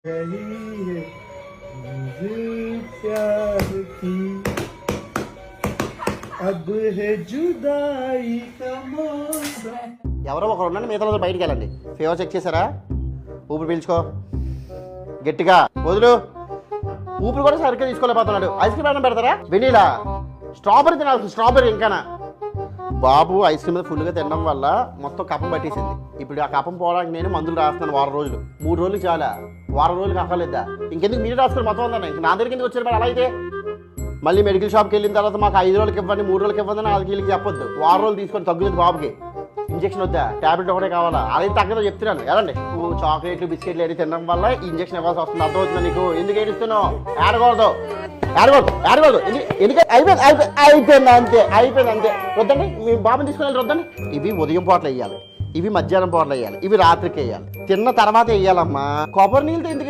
रही है दिल प्यार की अब है जुदाई का मौसम. ఎవరో ఒకరు ఉండండి, మిగతా రోజు బయటికి వెళ్ళండి. ఫీవర్ చెక్ చేశారా? ఊపిరి పీల్చుకో గట్టిగా, వదులు. ఊపిరి కూడా సరిగ్గా తీసుకోలేకపోతున్నాడు. ఐస్ క్రీమ్ ఏమైనా పెడతారా? వెనీలా, స్ట్రాబెరీ తినాల్సింది, స్ట్రాబెరీ. ఇంకానా బాబు ఐస్ క్రీమ్ ఫుల్గా తినడం వల్ల మొత్తం కపం పట్టేసింది. ఇప్పుడు ఆ కపం పోవడానికి నేను మందులు రాస్తున్నాను. వారం రోజులు, 3 రోజులు చాలా, వారం రోజులు అక్కర్లేదా? ఇంకెందుకు మీరు రాసుకొని మొత్తం ఉందా? ఇంక నా దగ్గరికి ఎందుకు వచ్చారు మరి? అలా అయితే మళ్ళీ మెడికల్ షాప్కి వెళ్ళిన తర్వాత మాకు 5 రోజులకి ఇవ్వండి, 3 రోజులకి ఇవ్వండి అని వాళ్ళకి వీళ్ళకి చెప్పొద్దు. వారం రోజులు తీసుకొని తగ్గుతుంది బాబుకి. ఇంజక్షన్ వద్దా? ట్యాబ్లెట్ ఒకటే కావాలా? అదైతే తగ్గదో చెప్తున్నాను. ఎలాండి నువ్వు చాక్లెట్లు బిస్కెట్లు ఏది తినడం వల్ల ఇంజక్షన్ ఇవ్వాల్సి వస్తుంది. అర్థమవుతుందా నీకు? ఎందుకు ఏడుస్తున్నావు? ఏడకూడదు, ఏడకూడదు, ఏడకూడదు. ఎందుకంటే అయిపోయింది అంతే, అయిపోయింది అంతే. వద్దండి, మీ బాబుని తీసుకుని వెళ్ళి వద్దండి. ఇవి ఉదయం పూటలు వేయాలి, ఇవి మధ్యాహ్నం పూటలు వేయాలి, ఇవి రాత్రికి వేయాలి, తిన్న తర్వాత వేయాలమ్మా. కొబ్బరి నీళ్ళతో ఎందుకు